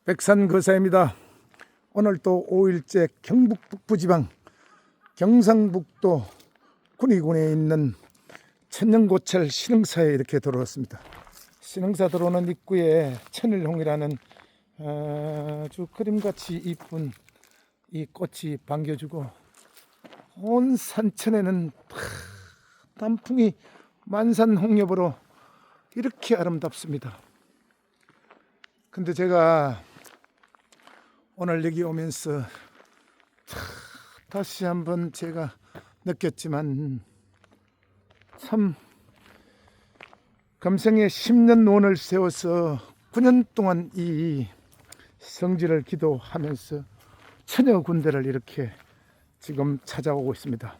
백산거사입니다. 오늘 또 5일째 경북 북부지방 경상북도 군위군에 있는 천연고철 신흥사에 이렇게 들어왔습니다. 신흥사 들어오는 입구에 천일홍이라는 아주 그림같이 이쁜 이 꽃이 반겨주고 온 산천에는 단풍이 만산홍엽으로 이렇게 아름답습니다. 근데 제가 오늘 여기 오면서 다시 한번 제가 느꼈지만 참 금생에 10년 논을 세워서 9년 동안 이 성지를 기도하면서 처녀 군대를 이렇게 지금 찾아오고 있습니다.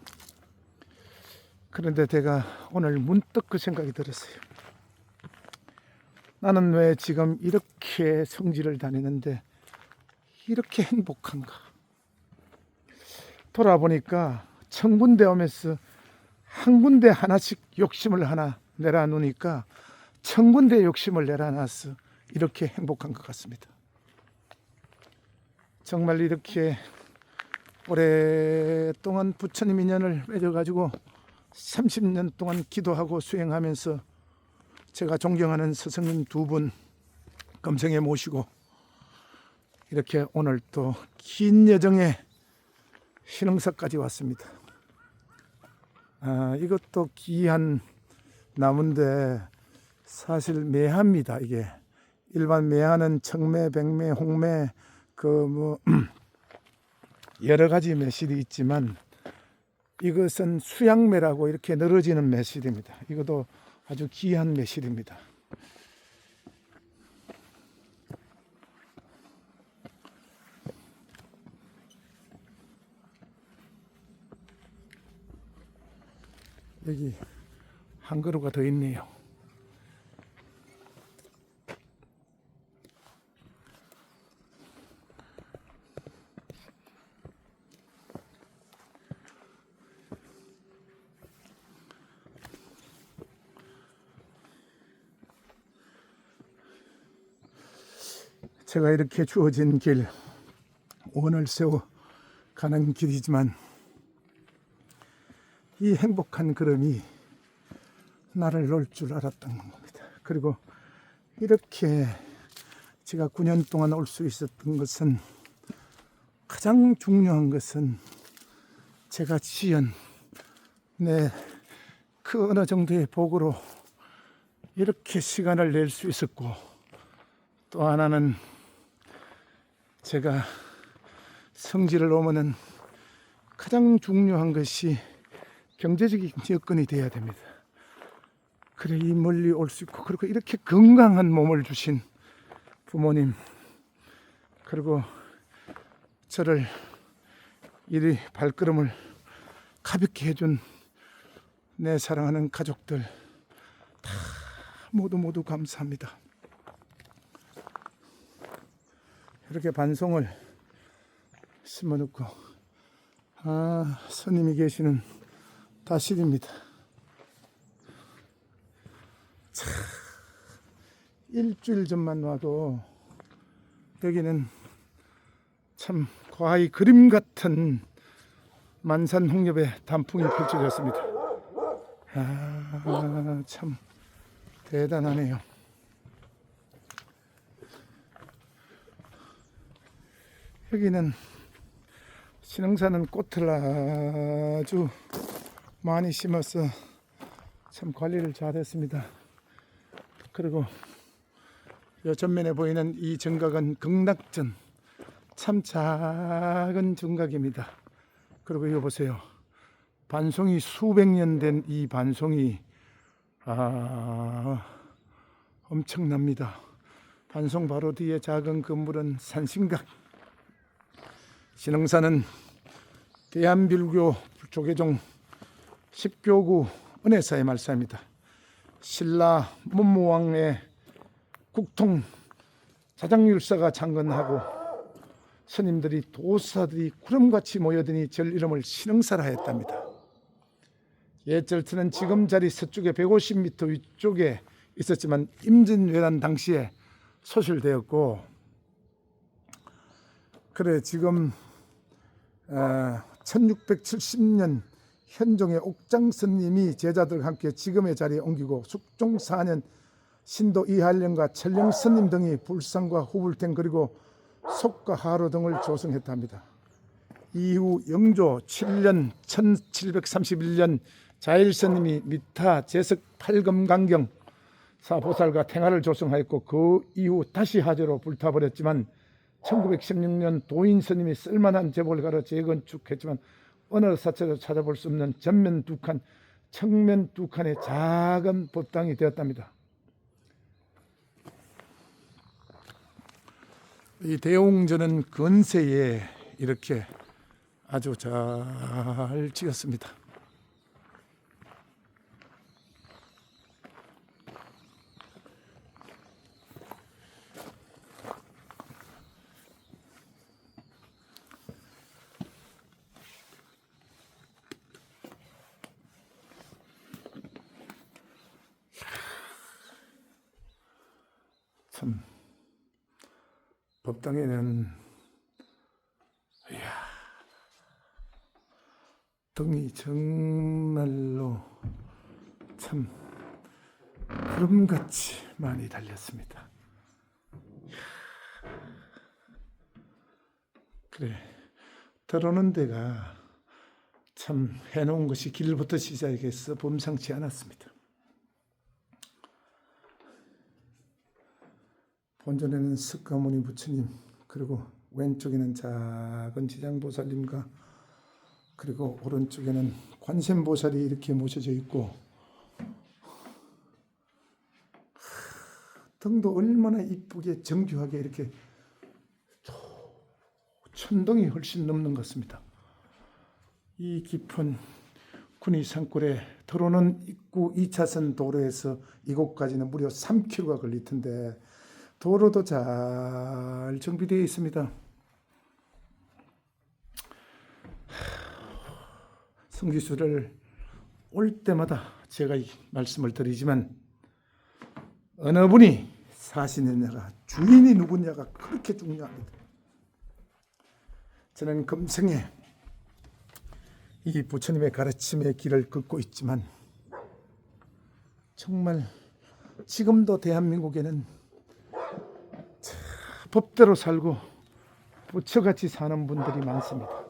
그런데 제가 오늘 문득 그 생각이 들었어요. 나는 왜 지금 이렇게 성지를 다니는데 이렇게 행복한가? 돌아보니까 1000군데 오면서 한 군데 하나씩 욕심을 하나 내려놓으니까 1000군데 욕심을 내려놔서 이렇게 행복한 것 같습니다. 정말 이렇게 오랫동안 부처님 인연을 맺어가지고 30년 동안 기도하고 수행하면서 제가 존경하는 스승님 두 분 금생에 모시고 이렇게 오늘 또 긴 여정에 신흥사까지 왔습니다. 이것도 귀한 나무인데 사실 매화입니다. 이게 일반 매화는 청매, 백매, 홍매 여러 가지 매실이 있지만 이것은 수양매라고 이렇게 늘어지는 매실입니다. 이것도 아주 귀한 매실입니다. 여기 한 그루가 더 있네요. 제가 이렇게 주어진 길, 원을 세워 가는 길이지만 이 행복한 걸음이 나를 놓을 줄 알았던 겁니다. 그리고 이렇게 제가 9년 동안 올 수 있었던 것은 가장 중요한 것은 제가 지은 내 그 어느 정도의 복으로 이렇게 시간을 낼 수 있었고, 또 하나는 제가 성지를 오면은 가장 중요한 것이 경제적인 여건이 돼야 됩니다. 그래 이 멀리 올 수 있고, 그리고 이렇게 건강한 몸을 주신 부모님, 그리고 저를 이리 발걸음을 가볍게 해준 내 사랑하는 가족들 다 모두 감사합니다. 이렇게 반송을 심어놓고 스님이 계시는 다실입니다. 참, 일주일 전만 와도 여기는 참 과히 그림 같은 만산홍엽의 단풍이 펼쳐졌습니다. 참 대단하네요. 여기는 신흥사는 꽃을 아주 많이 심어서 참 관리를 잘했습니다. 그리고 이 전면에 보이는 이 정각은 극락전, 참 작은 정각입니다. 그리고 이거 보세요. 반송이 수백 년 된 이 반송이 엄청납니다. 반송 바로 뒤에 작은 건물은 산신각. 신흥사는 대한불교 조계종 10교구 은혜사의 말씀입니다. 신라 문무왕의 국통 자장율사가 창건하고 스님들이 도사들이 구름같이 모여드니 절 이름을 신흥사라 했답니다. 옛절터는 지금 자리 서쪽에 150m 위쪽에 있었지만 임진왜란 당시에 소실되었고, 그래 지금 1670년 현종의 옥장 스님이 제자들과 함께 지금의 자리에 옮기고 숙종 4년 신도 이한령과 천령 스님 등이 불상과 후불탱 그리고 속과 하로 등을 조성했답니다. 이후 영조 7년 1731년 자일 스님이 미타 제석 팔검강경 사보살과 탱화를 조성하였고 그 이후 다시 하제로 불타버렸지만 1916년 도인 스님이 쓸만한 제복을 갈아 재건축했지만 어느 사찰도 찾아볼 수 없는 전면 두 칸, 측면 두 칸의 작은 법당이 되었답니다. 이 대웅전은 근세에 이렇게 아주 잘 지었습니다. 참 법당에는 등이 정말로 참 구름같이 많이 달렸습니다. 그래 들어오는 데가 참 해놓은 것이 길부터 시작해서 범상치 않았습니다. 본전에는 석가모니 부처님 그리고 왼쪽에는 작은 지장보살님과 그리고 오른쪽에는 관세음보살이 이렇게 모셔져 있고 등도 얼마나 이쁘게 정교하게 이렇게 천동이 훨씬 넘는 것 같습니다. 이 깊은 군위 산골에 들어오는 입구 2차선 도로에서 이곳까지는 무려 3km가 걸릴 텐데 도로도 잘 정비되어 있습니다. 성지수를 올 때마다 제가 말씀을 드리지만 어느 분이 사시느냐가 주인이 누구냐가 그렇게 중요합니다. 저는 금생에 이 부처님의 가르침의 길을 걷고 있지만 정말 지금도 대한민국에는 법대로 살고 부처같이 사는 분들이 많습니다.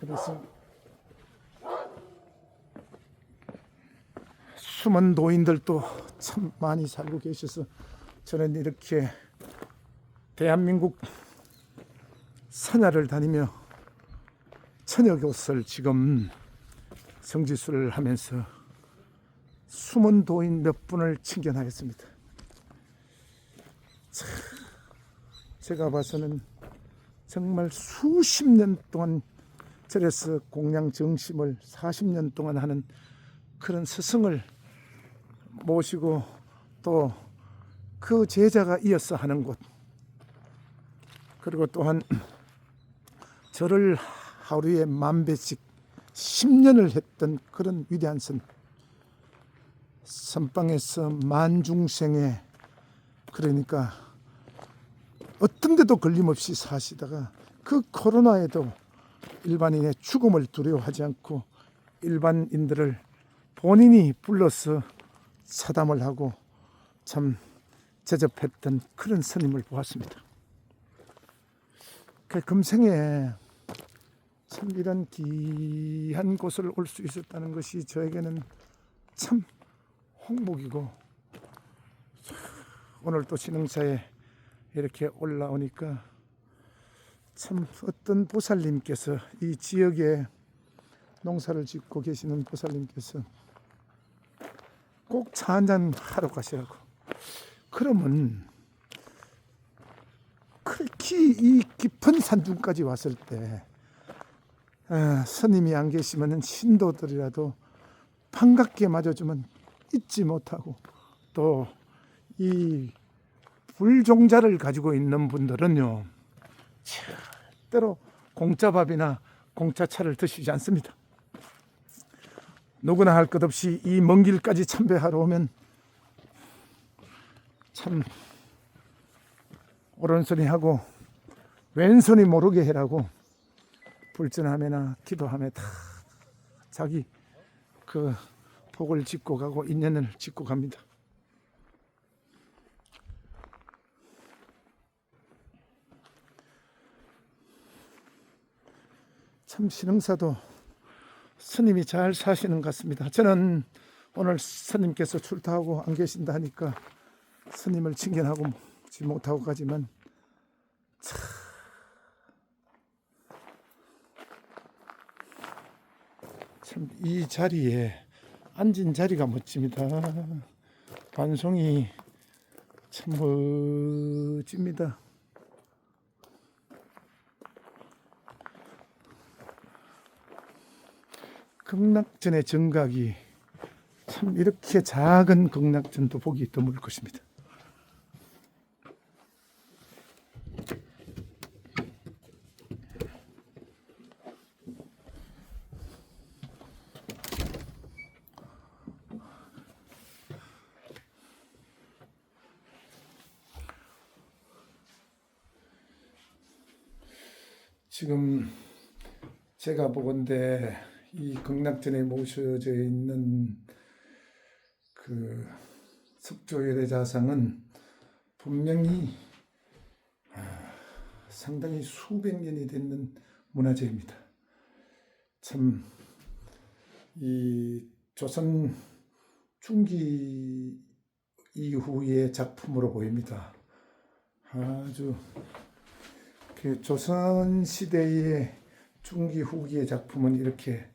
그래서 숨은 도인들도 참 많이 살고 계셔서 저는 이렇게 대한민국 선야를 다니며 천여 곳을 지금 성지수를 하면서 숨은 도인 몇 분을 친견하였습니다. 제가 봐서는 정말 수십 년 동안 절에서 공양 정심을 40년 동안 하는 그런 스승을 모시고 또 그 제자가 이어서 하는 곳 그리고 또한 절을 하루에 10,000배씩 10년을 했던 그런 위대한 선방에서 만중생에 그러니까 어떤 데도 걸림없이 사시다가 그 코로나에도 일반인의 죽음을 두려워하지 않고 일반인들을 본인이 불러서 사담을 하고 참 제접했던 그런 스님을 보았습니다. 그 금생에 참 이런 귀한 곳을 올 수 있었다는 것이 저에게는 참 홍복이고 오늘 또 신흥사에 이렇게 올라오니까 참 어떤 보살님께서 이 지역에 농사를 짓고 계시는 보살님께서 꼭 차 한잔 하러 가시라고. 그러면 그렇게 이 깊은 산중까지 왔을 때 스님이 안 계시면 신도들이라도 반갑게 맞아주면 잊지 못하고 또 이 불종자를 가지고 있는 분들은요 절대로 공짜밥이나 공짜차를 드시지 않습니다. 누구나 할 것 없이 이 먼 길까지 참배하러 오면 참 오른손이 하고 왼손이 모르게 해라고 불전하매나 기도하며 다 자기 그 복을 짓고 가고 인연을 짓고 갑니다. 참 신흥사도 스님이 잘 사시는 것 같습니다. 저는 오늘 스님께서 출타하고 안 계신다 하니까 스님을 칭견하지 못하고 가지만 참 이 자리에 앉은 자리가 멋집니다. 반송이 참 멋집니다. 극락전의 정각이 참 이렇게 작은 극락전도 보기 드물 것입니다. 지금 제가 보건대 이 극락전에 모셔져 있는 그 석조열애자상은 분명히 상당히 수백 년이 되는 문화재입니다. 참 이 조선 중기 이후의 작품으로 보입니다. 아주 그 조선 시대의 중기 후기의 작품은 이렇게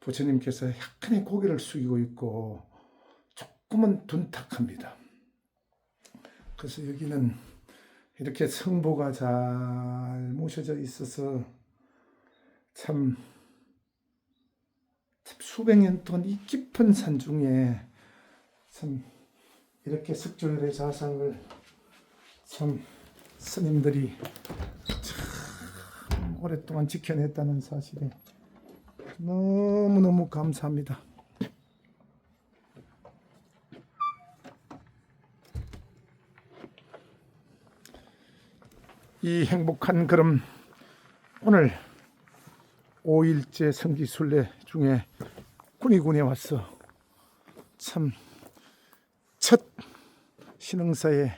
부처님께서 약간의 고개를 숙이고 있고 조금은 둔탁합니다. 그래서 여기는 이렇게 성보가 잘 모셔져 있어서 참 수백 년 동안 이 깊은 산중에 참 이렇게 석조열의 자상을 참 스님들이 참 오랫동안 지켜냈다는 사실에 너무너무 감사합니다. 이 행복한 걸음 오늘 5일째 성지순례 중에 군위군에 와서 참 첫 신흥사의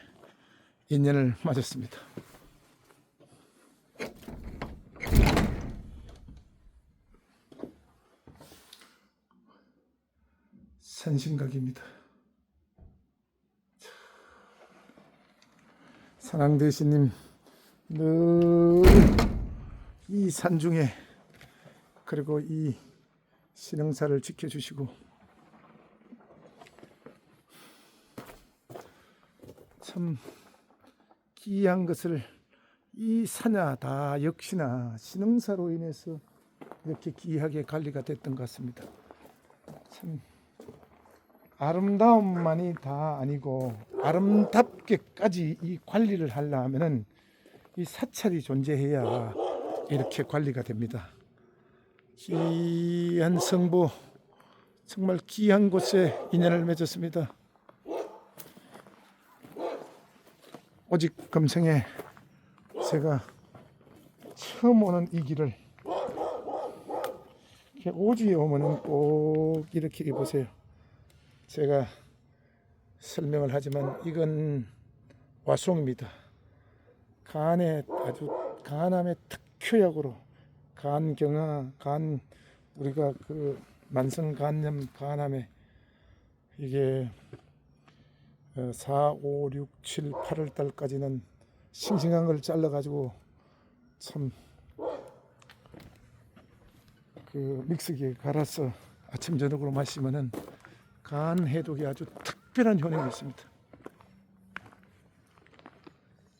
인연을 맞았습니다. 산신각입니다. 산왕대신님 늘 이 산중에 그리고 이 신흥사를 지켜주시고 참 귀한 것을 이 산야 다 역시나 신흥사로 인해서 이렇게 귀하게 관리가 됐던 것 같습니다. 참 아름다움만이 다 아니고 아름답게까지 이 관리를 하려면은 이 사찰이 존재해야 이렇게 관리가 됩니다. 귀한 성부 정말 귀한 곳에 인연을 맺었습니다. 오직 금생에 제가 처음 오는 이 길을 오지에 오면은 꼭 이렇게 입으세요. 제가 설명을 하지만 이건 와송입니다. 간에 아주 간암의 특효약으로 간경화, 우리가 그 만성간염 간암에 이게 4, 5, 6, 7, 8월 달까지는 싱싱한 걸 잘라가지고 참 그 믹스기에 갈아서 아침 저녁으로 마시면은 간 해독에 아주 특별한 효능이 있습니다.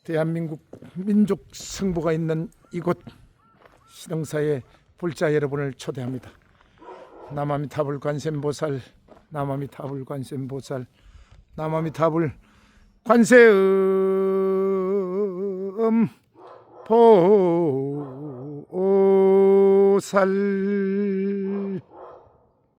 대한민국 민족 성부가 있는 이곳 신흥사의 불자 여러분을 초대합니다. 남아미타불 관세음보살, 남아미타불 관세음보살, 남아미타불 관세음보살.